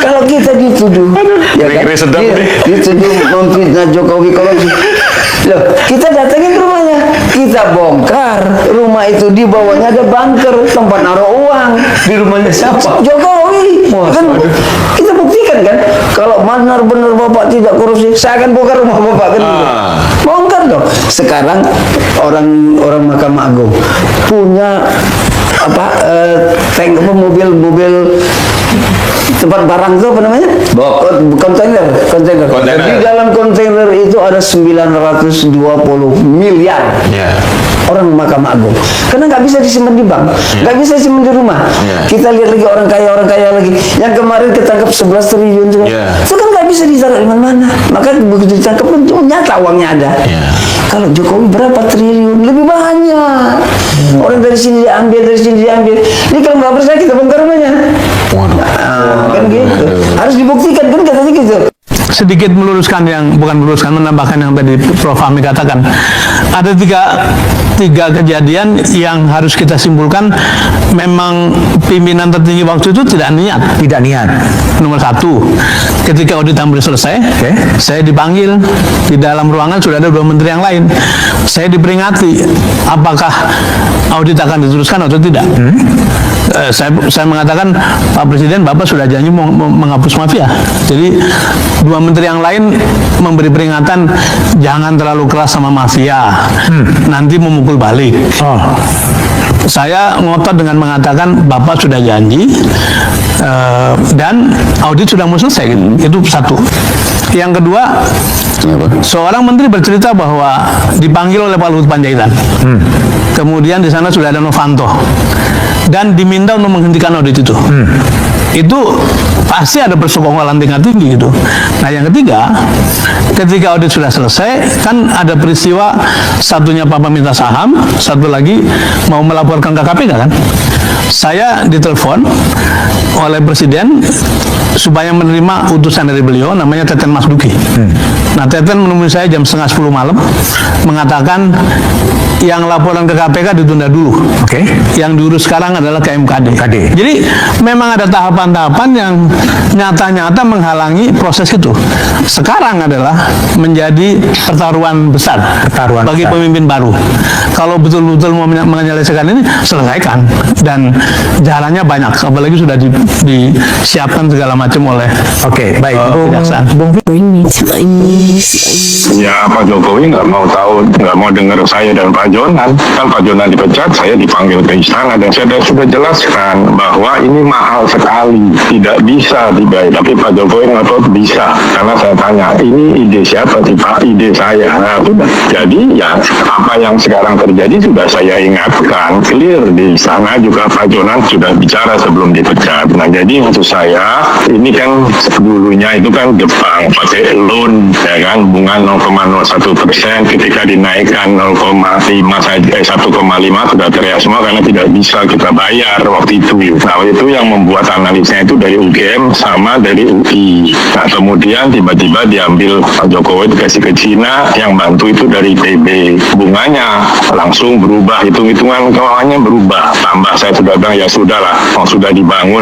Kalau kita dituduh, ya kan? Dituduh memfitnah Jokowi korupsi. Loh, kita datangin rumahnya, kita bongkar rumah itu, di bawahnya ada bunker tempat naruh uang. Di rumahnya siapa? Jokowi. Kan kita buktikan kan, kalau benar-benar Bapak tidak korupsi, saya akan bongkar rumah Bapak kan. Bongkar dong. Sekarang orang Mahkamah Agung punya tank mobil tempat barang itu apa namanya? Kontainer. Di dalam kontainer itu ada 920 miliar. Orang Mahkamah Agung. Karena nggak bisa disimpan di bank, nggak bisa disimpan di rumah. Kita lihat lagi orang kaya lagi. Yang kemarin ketangkap 11 triliun juga. Itu kan nggak bisa ditaruh di mana-mana. Maka begitu ditangkap itu nyata uangnya ada. Kalau Jokowi berapa triliun? Lebih banyak. Orang dari sini diambil, dari sini diambil. Ini kalau nggak percaya kita bongkar rumahnya. Kan gitu. Harus dibuktikan kan katanya gitu. Sedikit menambahkan yang tadi Prof. Fahmi katakan. Ada tiga kejadian yang harus kita simpulkan memang pimpinan tertinggi waktu itu tidak niat. Nomor satu, ketika audit hampir selesai, saya dipanggil di dalam ruangan, sudah ada 2 menteri yang lain. Saya diperingati apakah audit akan diteruskan atau tidak. Saya mengatakan, Pak Presiden, Bapak sudah janji mau menghapus mafia. Jadi 2 menteri yang lain memberi peringatan, jangan terlalu keras sama mafia, nanti memukul balik. Saya ngotot dengan mengatakan Bapak sudah janji dan audit sudah mau selesai. Itu satu. Yang kedua, seorang menteri bercerita bahwa dipanggil oleh Pak Luhut Panjaitan. Kemudian di sana sudah ada Novanto dan diminta untuk menghentikan audit itu. Itu pasti ada persekongkolan tingkat tinggi gitu. Nah, yang ketiga, ketika audit sudah selesai, kan ada peristiwa, satunya Papa minta saham, satu lagi mau melaporkan ke KPK kan. Saya ditelepon oleh Presiden supaya menerima utusan dari beliau, namanya Teten Mas Duki. Nah, Teten menemui saya jam 9:30 malam, mengatakan yang laporan ke KPK ditunda dulu. Yang diurus sekarang adalah ke MKD. Jadi memang ada tahapan-tahapan yang nyata-nyata menghalangi proses itu. Sekarang adalah menjadi pertaruhan besar bagi pemimpin baru. Kalau betul-betul mau menyelesaikan ini, selesaikan. Dan jalannya banyak, apalagi sudah disiapkan segala macam oleh kejaksaan. Ya, Pak Jokowi nggak mau dengar saya dan Pak Jonan. Kan Pak Jonan dipecat, saya dipanggil ke istana dan saya sudah jelaskan bahwa ini mahal sekali, tidak bisa dibayar. Tapi Pak Jokowi ngotot bisa, karena saya tanya, ini ide siapa sih Pak? Ide saya. Nah, sudah. Jadi ya apa yang sekarang terjadi sudah saya ingatkan, clear di sana juga Pak Jonan sudah bicara sebelum dipecat. Nah, jadi maksud saya ini kan dulunya itu kan Jepang pakai loan, ya kan, bunga 0,01%, ketika dinaikkan 0,5 saja 1,5 sudah teriak semua karena tidak bisa kita bayar waktu itu. Nah, itu yang membuat analisnya itu dari UGM sama dari UI. Nah, kemudian tiba-tiba diambil Pak Jokowi dikasih ke Cina, yang bantu itu dari PB. Bunganya langsung berubah, hitung-hitungan keuangannya berubah. Tambah saya sudah bilang ya sudahlah,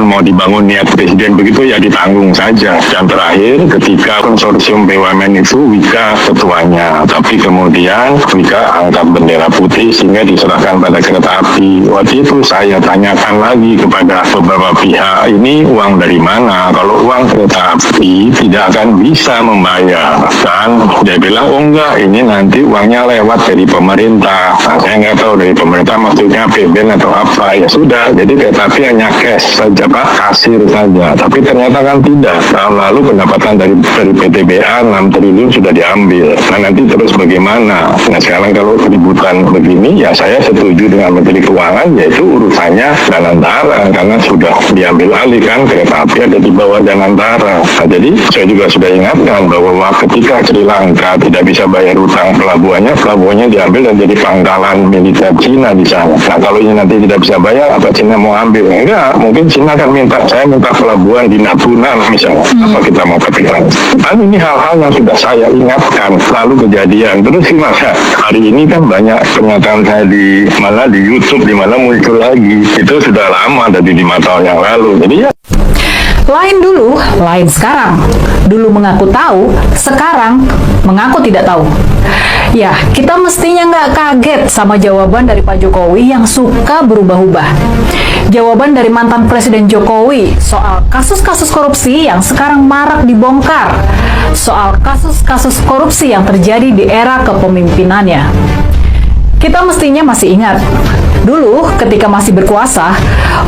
mau dibangun niat Presiden begitu ya ditanggung saja. Dan terakhir ketika konsorsium BUMN itu Wika ketuanya, tapi kemudian Wika angkat bendera putih sehingga diserahkan pada kereta api. Waktu itu saya tanyakan lagi kepada beberapa pihak, ini uang dari mana? Kalau uang kereta api tidak akan bisa membayar. Dan dia bilang, oh enggak, ini nanti uangnya lewat dari pemerintah. Nah, saya nggak tahu dari pemerintah maksudnya PBN atau apa. Ya sudah, jadi kereta api hanya cash saja Pak, kasir saja. Tapi ternyata kan tidak. Tahun lalu pendapatan dari PTBA 6 triliun sudah diambil. Nah, nanti terus bagaimana? Nah, sekarang kalau keributan begini, ya saya setuju dengan Menteri Keuangan, yaitu urusannya Danantara, karena sudah diambil alih kan, kereta api ada di bawah Danantara. Nah, jadi saya juga sudah ingatkan bahwa ketika Sri Lanka tidak bisa bayar utang pelabuhannya diambil dan jadi pangkalan militer Cina di sana. Nah, kalau ini nanti tidak bisa bayar, apa Cina mau ambil? Enggak, mungkin Cina akan saya minta pelabuhan di Natuna misalnya. Apa kita mau kepikiran? Dan ini hal-hal yang sudah saya ingatkan, lalu kejadian. Terus masa hari ini kan banyak pernyataan saya di YouTube, di mana muncul lagi. Itu sudah lama dari 5 tahun yang lalu. Jadi ya. Lain dulu, lain sekarang. Dulu mengaku tahu, sekarang mengaku tidak tahu. Ya, kita mestinya nggak kaget sama jawaban dari Pak Jokowi yang suka berubah-ubah. Jawaban dari mantan Presiden Jokowi soal kasus-kasus korupsi yang sekarang marak dibongkar. Soal kasus-kasus korupsi yang terjadi di era kepemimpinannya. Kita mestinya masih ingat, dulu ketika masih berkuasa,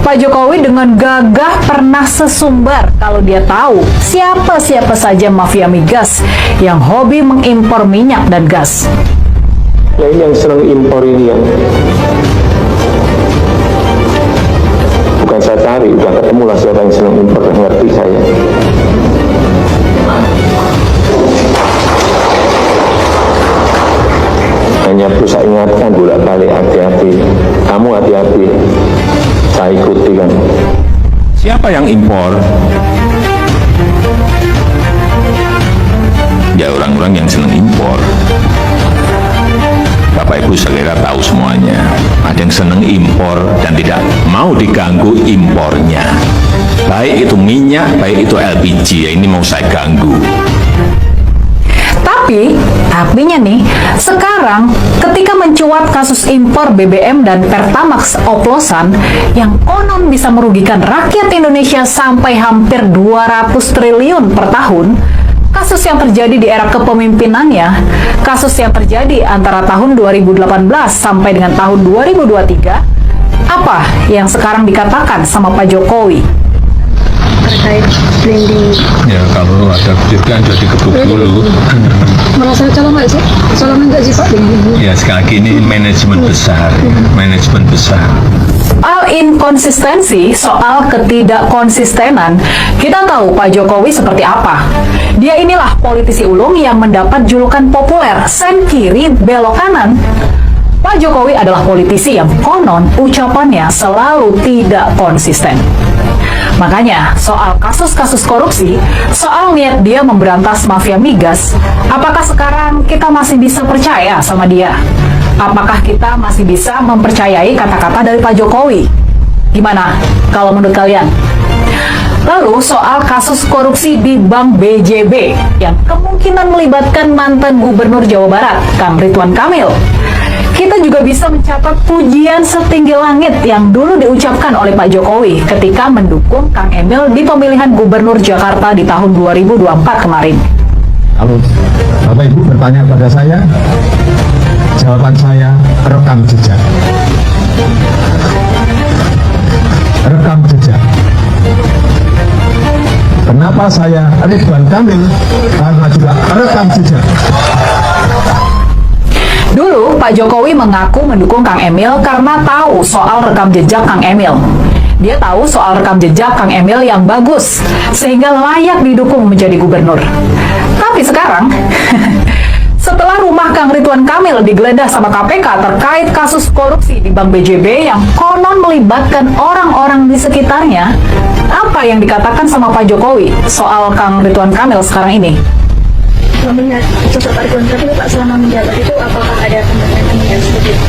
Pak Jokowi dengan gagah pernah sesumbar kalau dia tahu siapa-siapa saja mafia migas yang hobi mengimpor minyak dan gas. Ya ini yang senang impor ini yang bukan saya cari, udah ketemu lah siapa yang senang impor, ngerti saya. Hanya perlu saya ingatkan bolak-balik, hati-hati, kamu hati-hati, saya ikuti kan. Siapa yang impor? Ya orang-orang yang senang impor. Bapak Ibu sekalian tahu semuanya. Ada yang senang impor dan tidak mau diganggu impornya. Baik itu minyak, baik itu LPG, ya ini mau saya ganggu. Tapinya nih, sekarang ketika mencuat kasus impor BBM dan Pertamax oplosan yang konon bisa merugikan rakyat Indonesia sampai hampir 200 triliun per tahun, kasus yang terjadi di era kepemimpinannya, kasus yang terjadi antara tahun 2018 sampai dengan tahun 2023, apa yang sekarang dikatakan sama Pak Jokowi? Terkait blending. Ya kalau ada kejutan jadi ketuk dulu. Merasa calon nggak sih? Calon nggak sih Pak blending? Ya sekali lagi ini manajemen besar, manajemen besar. Soal inkonsistensi, soal ketidakkonsistenan, kita tahu Pak Jokowi seperti apa. Dia inilah politisi ulung yang mendapat julukan populer, sen kiri belok kanan. Pak Jokowi adalah politisi yang konon ucapannya selalu tidak konsisten. Makanya, soal kasus-kasus korupsi, soal niat dia memberantas mafia migas, apakah sekarang kita masih bisa percaya sama dia? Apakah kita masih bisa mempercayai kata-kata dari Pak Jokowi? Gimana kalau menurut kalian? Lalu soal kasus korupsi di Bank BJB yang kemungkinan melibatkan mantan Gubernur Jawa Barat, Kang Ridwan Kamil. Kita juga bisa mencatat pujian setinggi langit yang dulu diucapkan oleh Pak Jokowi ketika mendukung Kang Emil di pemilihan Gubernur Jakarta di tahun 2024 kemarin. Kalau Bapak Ibu bertanya pada saya, jawaban saya rekam jejak. Rekam jejak. Kenapa saya Ridwan Kamil? Karena juga rekam jejak. Dulu, Pak Jokowi mengaku mendukung Kang Emil karena tahu soal rekam jejak Kang Emil. Dia tahu soal rekam jejak Kang Emil yang bagus, sehingga layak didukung menjadi gubernur. Tapi sekarang, setelah rumah Kang Ridwan Kamil digeledah sama KPK terkait kasus korupsi di Bank BJB yang konon melibatkan orang-orang di sekitarnya, apa yang dikatakan sama Pak Jokowi soal Kang Ridwan Kamil sekarang ini? Melihat sosok Pak Ridwan Kamil Pak selama menjabat itu, apakah ada pembahasan seperti itu?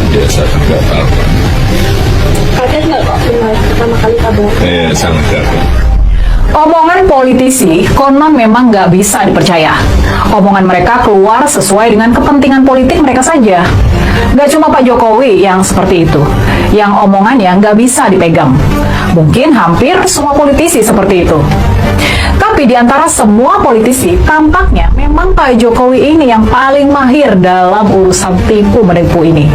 Tidak, saya tidak tahu. Kaget nggak Pak pertama kali kabar? Sangat kaget. Omongan politisi konon memang nggak bisa dipercaya. Omongan mereka keluar sesuai dengan kepentingan politik mereka saja. Nggak cuma Pak Jokowi yang seperti itu, yang omongannya nggak bisa dipegang. Mungkin hampir semua politisi seperti itu. Tapi di antara semua politisi, tampaknya memang Pak Jokowi ini yang paling mahir dalam urusan tipu menipu ini.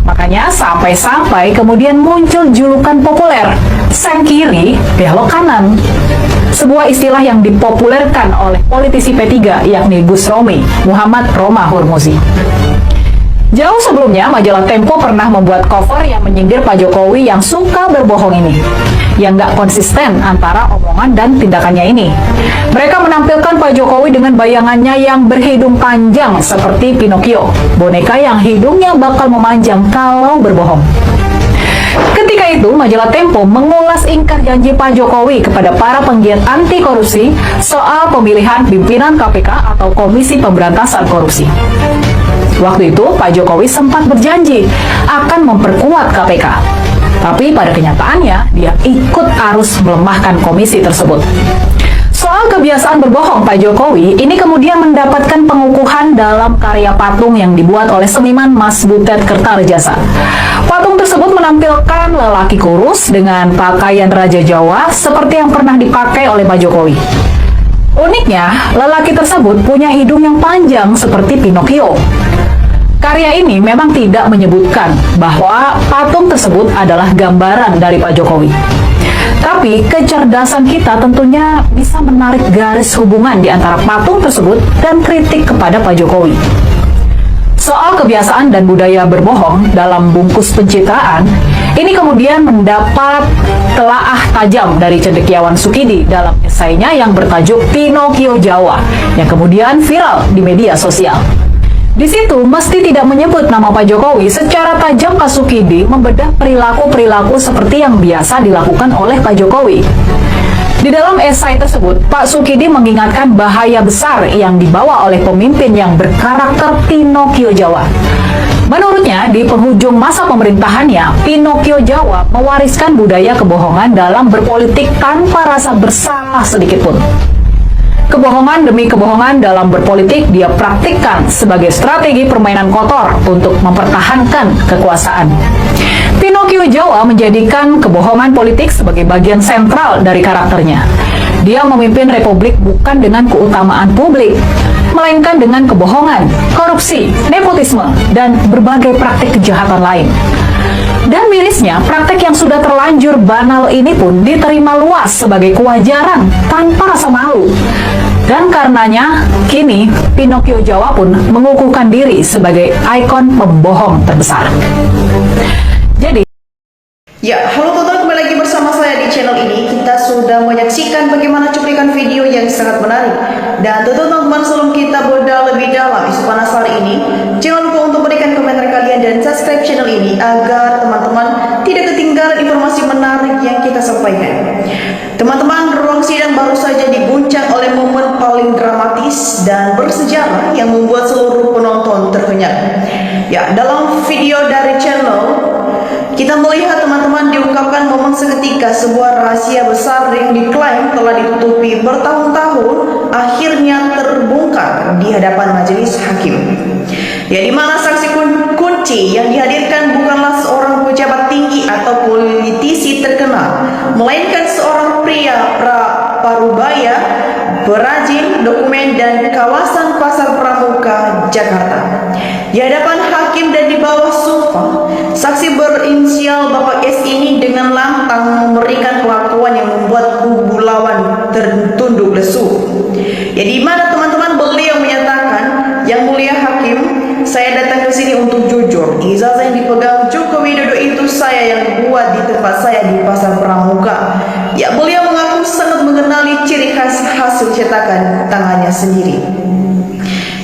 Makanya sampai-sampai kemudian muncul julukan populer, sen kiri belok kanan. Sebuah istilah yang dipopulerkan oleh politisi P3 yakni Gus Romi, Muhammad Roma Hurmuzi. Jauh sebelumnya, majalah Tempo pernah membuat cover yang menyindir Pak Jokowi yang suka berbohong ini, yang nggak konsisten antara omongan dan tindakannya ini. Mereka menampilkan Pak Jokowi dengan bayangannya yang berhidung panjang seperti Pinocchio, boneka yang hidungnya bakal memanjang kalau berbohong. Ketika itu, majalah Tempo mengulas ingkar janji Pak Jokowi kepada para penggiat anti korupsi soal pemilihan pimpinan KPK atau Komisi Pemberantasan Korupsi. Waktu itu, Pak Jokowi sempat berjanji akan memperkuat KPK. Tapi pada kenyataannya, dia ikut arus melemahkan komisi tersebut. Soal kebiasaan berbohong Pak Jokowi, ini kemudian mendapatkan pengukuhan dalam karya patung yang dibuat oleh seniman Mas Butet Kertarejasa. Patung tersebut menampilkan lelaki kurus dengan pakaian Raja Jawa seperti yang pernah dipakai oleh Pak Jokowi. Uniknya, lelaki tersebut punya hidung yang panjang seperti Pinocchio. Karya ini memang tidak menyebutkan bahwa patung tersebut adalah gambaran dari Pak Jokowi. Tapi kecerdasan kita tentunya bisa menarik garis hubungan di antara patung tersebut dan kritik kepada Pak Jokowi. Soal kebiasaan dan budaya berbohong dalam bungkus pencitraan, ini kemudian mendapat telaah tajam dari cendekiawan Sukidi dalam esainya yang bertajuk Pinocchio Jawa, yang kemudian viral di media sosial. Di situ mesti tidak menyebut nama Pak Jokowi, secara tajam Pak Sukidi membedah perilaku-perilaku seperti yang biasa dilakukan oleh Pak Jokowi. Di dalam esai tersebut, Pak Sukidi mengingatkan bahaya besar yang dibawa oleh pemimpin yang berkarakter Pinocchio Jawa. Menurutnya, di penghujung masa pemerintahannya, Pinocchio Jawa mewariskan budaya kebohongan dalam berpolitik tanpa rasa bersalah sedikitpun. Kebohongan demi kebohongan dalam berpolitik dia praktikkan sebagai strategi permainan kotor untuk mempertahankan kekuasaan. Pinocchio Jawa menjadikan kebohongan politik sebagai bagian sentral dari karakternya. Dia memimpin republik bukan dengan keutamaan publik, melainkan dengan kebohongan, korupsi, nepotisme, dan berbagai praktik kejahatan lain. Dan mirisnya, praktek yang sudah terlanjur banal ini pun diterima luas sebagai kewajaran tanpa rasa malu. Dan karenanya, kini Pinocchio Jawa pun mengukuhkan diri sebagai ikon pembohong terbesar. Jadi, ya, halo tonton, kembali lagi bersama saya di channel ini. Kita sudah menyaksikan bagaimana cuplikan video yang sangat menarik. Dan tentu teman-teman, sebelum kita bedah lebih dalam isu panas hari ini, jangan lupa untuk berikan komentar kalian dan subscribe channel ini agar teman-teman tidak ketinggalan informasi menarik yang kita sampaikan. Teman-teman, ruang sidang baru saja diguncang oleh momen paling dramatis dan bersejarah yang membuat seluruh penonton terhenyak. Ya, dalam video dari channel kita melihat teman-teman diungkapkan momen seketika sebuah rahasia besar yang diklaim telah ditutupi bertahun-tahun akhirnya terbongkar di hadapan majelis hakim. Ya, di mana saksi kunci yang dihadirkan bukanlah seorang pejabat tinggi atau politisi terkenal, melainkan seorang pria Parubaya, perajin dokumen dan kawasan Pasar Pramuka, Jakarta. Di hadapan hakim dan di bawah sofa, saksi berinisial Bapak S ini dengan lantang memberikan pengakuan yang membuat kubu lawan tertunduk lesu. Ya, di mana teman-teman beliau menyatakan, yang mulia hakim, saya datang ke sini untuk jujur. Ijazah yang dipegang Joko Widodo itu saya yang buat di tempat saya di Pasar Pramuka. Ya, beliau mengaku sangat mengenali ciri khas hasil cetakan tangannya sendiri.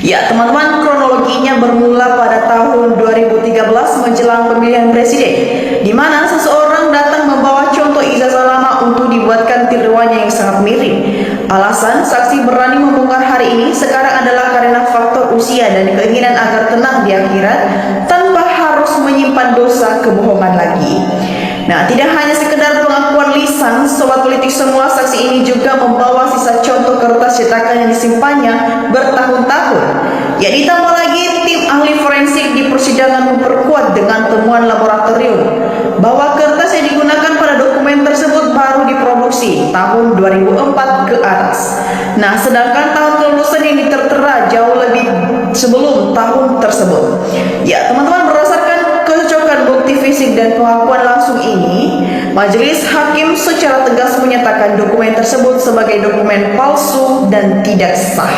Ya, teman-teman, kronologinya bermula pada tahun 2013 menjelang pemilihan presiden, di mana seseorang datang membawa contoh ijazah lama untuk dibuatkan tiruannya yang sangat mirip. Alasan saksi berani membongkar hari ini sekarang adalah karena faktor usia dan keinginan agar tenang di akhirat tanpa harus menyimpan dosa kebohongan lagi. Nah, tidak hanya sekedar pengakuan lisan sobat politik semua, saksi ini juga membawa sisa contoh kertas cetakan yang disimpannya bertahun-tahun. Ya, ditambah lagi tim ahli forensik di persidangan memperkuat dengan temuan laboratorium bahwa kertas yang digunakan pada dokumen tersebut baru diproduksi tahun 2004 ke atas. Nah, sedangkan tahun kelulusan yang ditertera jauh lebih sebelum tahun tersebut. Ya, teman-teman, berdasarkan kecocokan bukti fisik dan pengakuan langsung ini, majelis hakim secara tegas menyatakan dokumen tersebut sebagai dokumen palsu dan tidak sah.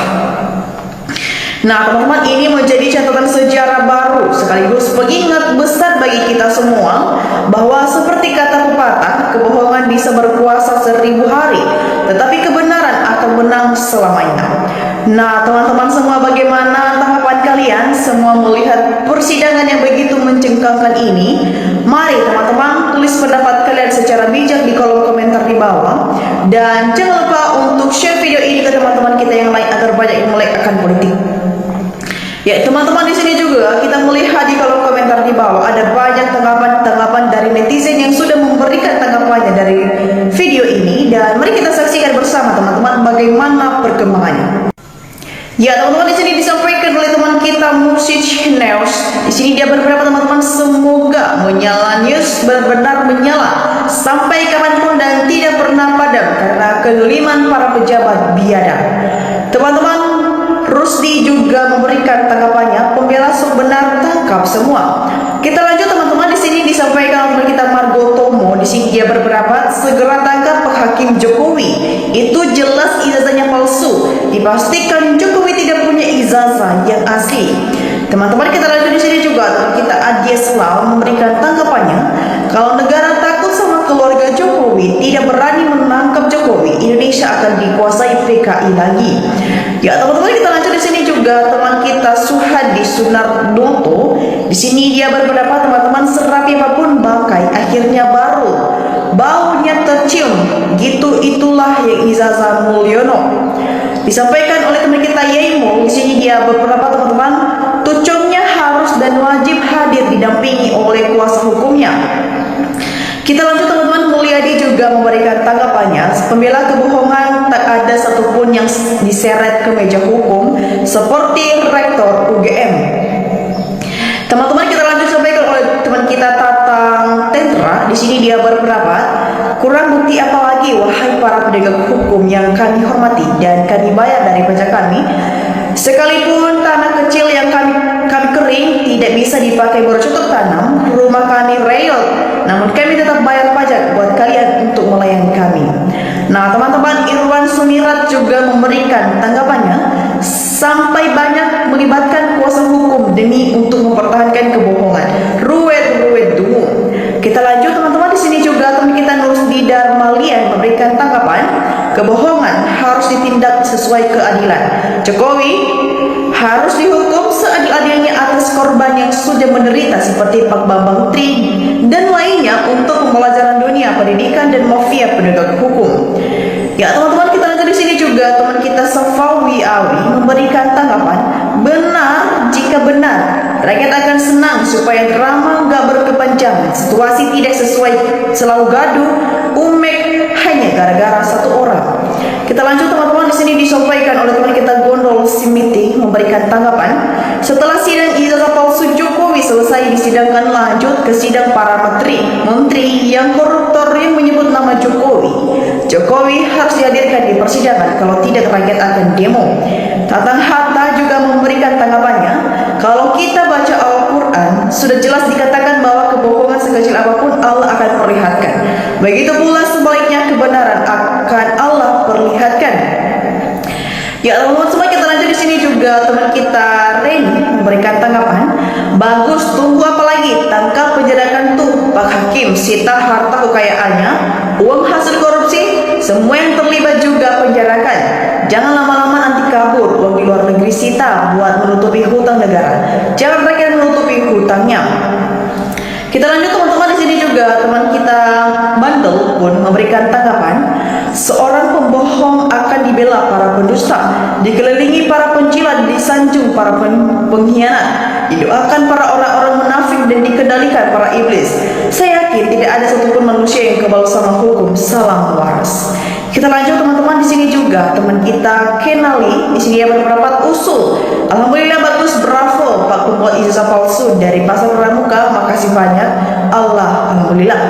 Nah, teman-teman, ini menjadi catatan sejarah baru sekaligus pengingat besar bagi kita semua bahwa seperti kata pepatah, kebohongan bisa berkuasa 1000 hari, tetapi kebenaran akan menang selamanya. Nah, teman-teman semua, bagaimana tanggapan kalian semua melihat persidangan yang begitu mencengkangkan ini? Mari teman-teman tulis pendapat kalian secara bijak di kolom komentar di bawah, dan jangan lupa untuk share video ini ke teman-teman kita yang lain agar banyak yang melek akan politik. Ya, teman-teman, di sini juga kita melihat di kolom komentar di bawah ada banyak tanggapan-tanggapan dari netizen yang sudah tanggapannya dari video ini, dan mari kita saksikan bersama teman-teman bagaimana perkembangannya. Ya teman-teman, di sini disampaikan oleh teman kita Musik News. Di sini dia berpendapat teman-teman, semoga menyala news benar-benar menyala sampai kapanpun dan tidak pernah padam karena kezaliman para pejabat biadab. Teman-teman, Rusdi juga memberikan tanggapannya, pembela sok benar tangkap semua. Kita lanjut teman-teman, di sini disampaikan oleh kita Margo Tomo. Di sini dia berpendapat segera tangkap Hakim Jokowi. Itu jelas ijazahnya palsu. Dipastikan Jokowi tidak punya ijazah yang asli. Teman-teman, kita lanjut di sini juga teman kita Adia Selaw memberikan tanggapannya. Kalau negara takut sama keluarga Jokowi, tidak berani menangkap Jokowi, Indonesia akan dikuasai PKI lagi. Ya teman-teman, kita lanjut di sini juga teman kita Suhadi Sunardoto. Di sini dia berpendapat teman-teman, serapi apapun bangkai akhirnya baru baunya tercium. Gitu itulah yang ijazah Mulyono. Disampaikan oleh teman kita Yeimo. Di sini dia berpendapat teman-teman, tucungnya harus dan wajib hadir didampingi oleh kuasa hukumnya. Kita lanjut teman-teman, Mulyadi juga memberikan tanggapannya, pembela kebohongan tak ada satupun yang diseret ke meja hukum seperti Rektor UGM. Teman-teman, kita lanjut sampaikan oleh teman kita Tatang Tentra. Di sini dia berpendapat, kurang bukti apa lagi wahai para penegak hukum yang kami hormati dan kami bayar dari pajak kami. Sekalipun tanah kecil yang kami kering tidak bisa dipakai bercocok tanam, rumah kami reot, namun kami tetap bayar pajak buat kalian untuk melayani kami. Nah teman-teman, Irwan Sumirat juga memberikan tanggapannya, sampai banyak melibatkan kuasa hukum demi untuk mempertahankan kebohongan. Ruwet dungu. Kita lanjut teman-teman, di sini juga teman kita Nurdi Darmalian memberikan tanggapan, kebohongan harus ditindak sesuai keadilan. Jokowi harus dihukum seadil-adilnya atas korban yang sudah menderita seperti Pak Bambang Tri dan lainnya untuk pembelajaran dunia pendidikan dan mafia penegak hukum. Ya teman-teman, kita lanjut di sini juga teman kita Safawi Awi memberikan tanggapan, benar jika benar rakyat akan senang supaya drama gak berkepanjangan, situasi tidak sesuai, selalu gaduh, umek hanya gara-gara satu orang. Kita lanjut teman-teman, di sini disampaikan oleh teman kita Gondol Simiti memberikan tanggapan, setelah sidang ijazah palsu Jokowi selesai disidangkan lanjut ke sidang para menteri yang koruptor yang menyebut nama Jokowi. Jokowi harus dihadirkan di persidangan, kalau tidak rakyat akan demo. Tatang Hatta juga memberikan tanggapannya, kalau kita baca Al-Quran sudah jelas dikatakan bahwa kebohongan sekecil apapun Allah akan perlihatkan. Begitu pula sebaliknya kebenaran akan Allah perlihatkan. Ya teman-teman semua, kita lanjut di sini juga teman kita Reni memberikan tanggapan, bagus, tunggu apa lagi, tangkap penjarakan tuh Pak Hakim, sita harta kekayaannya, uang hasil korupsi, semua yang terlibat juga penjarakan. Jangan lama-lama nanti kabur, uang di luar negeri sita buat menutupi hutang negara. Jangan rakyat menutupi hutangnya. Kita lanjut teman-teman, di sini juga teman kita Bandel pun memberikan tanggapan, seorang pembohong akan dibela para pendusta, dikelilingi para pencilat, disanjung para pengkhianat, didoakan para orang-orang munafik dan dikendalikan para iblis. Saya yakin tidak ada satupun manusia yang kebal sama hukum. Salam waras. Kita lanjut teman-teman, di sini juga teman kita Kenali, di sini dia berpendapat usul. Alhamdulillah bagus, bravo Pak pembuat ijazah palsu dari Pasar Pramuka, makasih banyak. Alhamdulillah.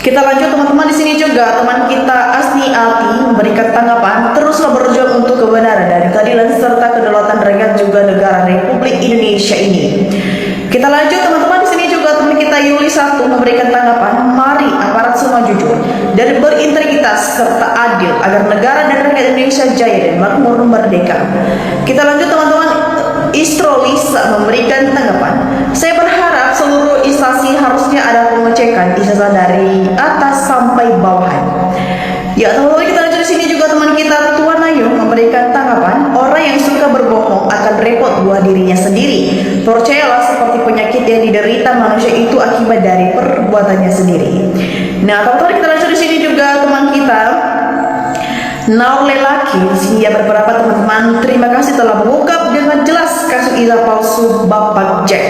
Kita lanjut teman-teman, di sini juga teman kita Asni Ati memberikan tanggapan, teruslah berjuang untuk kebenaran dan keadilan serta kedaulatan rakyat juga negara Republik Indonesia ini. Kita lanjut teman-teman, di sini juga teman kita Yuli Satu memberikan tanggapan, mari aparat semua jujur dan berintegritas serta adil agar negara dan rakyat Indonesia jaya dan makmur merdeka. Kita lanjut teman-teman, Istro Lisa memberikan tanggapan, saya berharap seluruh instansi harusnya ada pengecekan ijazah dari atas sampai bawahan. Ya teman-teman, kita lanjut di sini juga teman kita Tuan Ayu memberikan tanggapan, orang yang suka berbohong akan repot buat dirinya sendiri. Percayalah, seperti penyakit yang diderita manusia itu akibat dari perbuatannya sendiri. Nah teman-teman, kita lanjut di sini juga teman kita Naur lelaki, sehingga beberapa teman-teman terima kasih telah mengungkap dengan jelas kasus ijazah palsu Bapak Jack.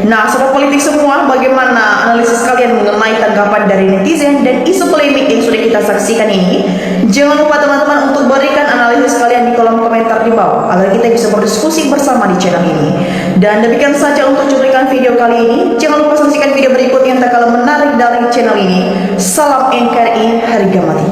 Nah, sobat politik semua, bagaimana analisis kalian mengenai tanggapan dari netizen dan isu polemik yang sudah kita saksikan ini? Jangan lupa teman-teman untuk berikan analisis kalian di kolom komentar di bawah agar kita bisa berdiskusi bersama di channel ini. Dan demikian saja untuk cuplikan video kali ini. Jangan lupa saksikan video berikut yang tak kalah menarik dari channel ini. Salam NKRI, harga mati.